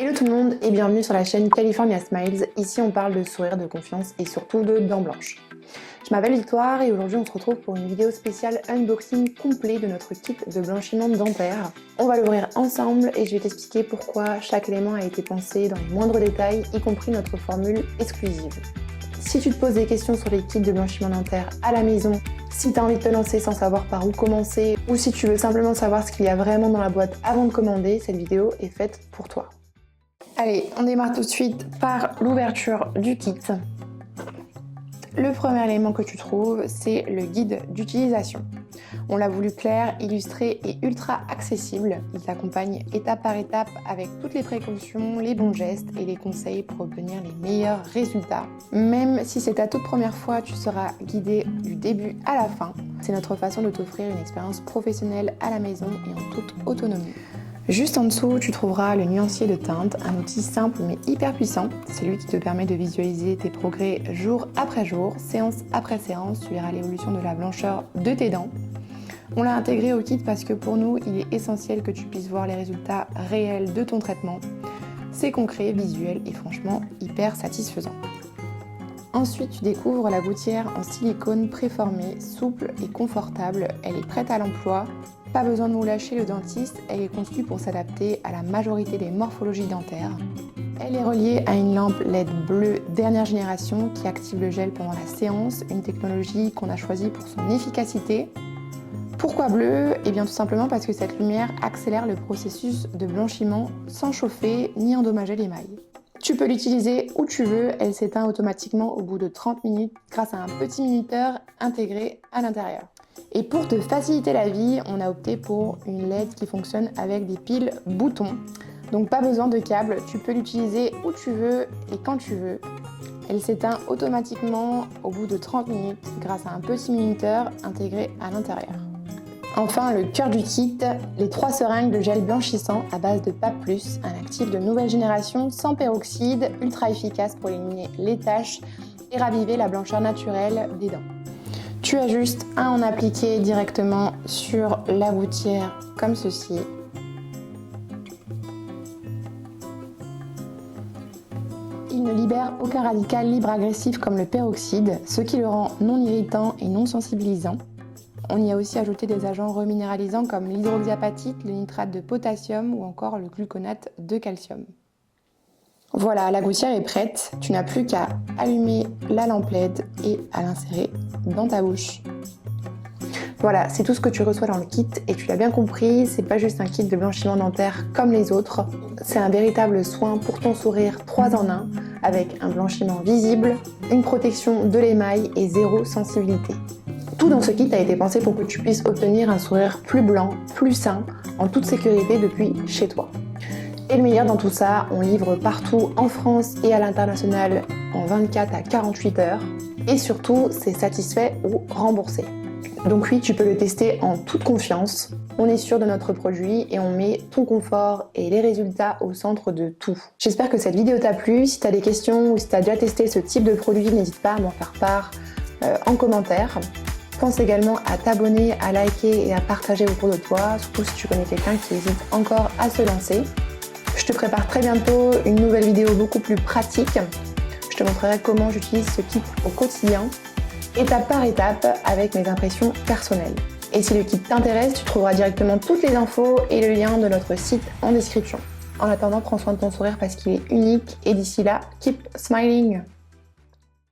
Hello tout le monde et bienvenue sur la chaîne California Smiles. Ici on parle de sourire, de confiance et surtout de dents blanches. Je m'appelle Victoire et aujourd'hui on se retrouve pour une vidéo spéciale unboxing complet de notre kit de blanchiment dentaire. On va l'ouvrir ensemble et je vais t'expliquer pourquoi chaque élément a été pensé dans les moindres détails, y compris notre formule exclusive. Si tu te poses des questions sur les kits de blanchiment dentaire à la maison, si tu as envie de te lancer sans savoir par où commencer, ou si tu veux simplement savoir ce qu'il y a vraiment dans la boîte avant de commander, cette vidéo est faite pour toi. Allez, on démarre tout de suite par l'ouverture du kit. Le premier élément que tu trouves, c'est le guide d'utilisation. On l'a voulu clair, illustré et ultra accessible. Il t'accompagne étape par étape avec toutes les précautions, les bons gestes et les conseils pour obtenir les meilleurs résultats. Même si c'est ta toute première fois, tu seras guidé du début à la fin. C'est notre façon de t'offrir une expérience professionnelle à la maison et en toute autonomie. Juste en dessous, tu trouveras le nuancier de teinte, un outil simple mais hyper puissant. C'est lui qui te permet de visualiser tes progrès jour après jour, séance après séance. Tu verras l'évolution de la blancheur de tes dents. On l'a intégré au kit parce que pour nous, il est essentiel que tu puisses voir les résultats réels de ton traitement. C'est concret, visuel et franchement hyper satisfaisant. Ensuite, tu découvres la gouttière en silicone préformée, souple et confortable. Elle est prête à l'emploi. Pas besoin de nous lâcher le dentiste, elle est conçue pour s'adapter à la majorité des morphologies dentaires. Elle est reliée à une lampe LED bleue dernière génération qui active le gel pendant la séance, une technologie qu'on a choisie pour son efficacité. Pourquoi bleu? Eh bien tout simplement parce que cette lumière accélère le processus de blanchiment sans chauffer ni endommager l'émail. Tu peux l'utiliser où tu veux, elle s'éteint automatiquement au bout de 30 minutes grâce à un petit minuteur intégré à l'intérieur. Et pour te faciliter la vie, on a opté pour une LED qui fonctionne avec des piles boutons. Donc pas besoin de câble, tu peux l'utiliser où tu veux et quand tu veux. Elle s'éteint automatiquement au bout de 30 minutes grâce à un petit minuteur intégré à l'intérieur. Enfin, le cœur du kit, les 3 seringues de gel blanchissant à base de PAP+, un actif de nouvelle génération sans peroxyde, ultra efficace pour éliminer les taches et raviver la blancheur naturelle des dents. Tu as juste à en appliquer directement sur la gouttière comme ceci. Il ne libère aucun radical libre agressif comme le peroxyde, ce qui le rend non irritant et non sensibilisant. On y a aussi ajouté des agents reminéralisants comme l'hydroxyapatite, le nitrate de potassium ou encore le gluconate de calcium. Voilà, la gouttière est prête, tu n'as plus qu'à allumer la lampe LED et à l'insérer dans ta bouche. Voilà, c'est tout ce que tu reçois dans le kit et tu l'as bien compris, c'est pas juste un kit de blanchiment dentaire comme les autres, c'est un véritable soin pour ton sourire 3 en 1 avec un blanchiment visible, une protection de l'émail et zéro sensibilité. Tout dans ce kit a été pensé pour que tu puisses obtenir un sourire plus blanc, plus sain, en toute sécurité depuis chez toi. Et le meilleur dans tout ça, on livre partout en France et à l'international en 24 à 48 heures. Et surtout, c'est satisfait ou remboursé. Donc oui, tu peux le tester en toute confiance. On est sûr de notre produit et on met ton confort et les résultats au centre de tout. J'espère que cette vidéo t'a plu. Si tu as des questions ou si tu as déjà testé ce type de produit, n'hésite pas à m'en faire part en commentaire. Pense également à t'abonner, à liker et à partager autour de toi, surtout si tu connais quelqu'un qui hésite encore à se lancer. Je te prépare très bientôt une nouvelle vidéo beaucoup plus pratique. Je te montrerai comment j'utilise ce kit au quotidien, étape par étape, avec mes impressions personnelles. Et si le kit t'intéresse, tu trouveras directement toutes les infos et le lien de notre site en description. En attendant, prends soin de ton sourire parce qu'il est unique et d'ici là, keep smiling!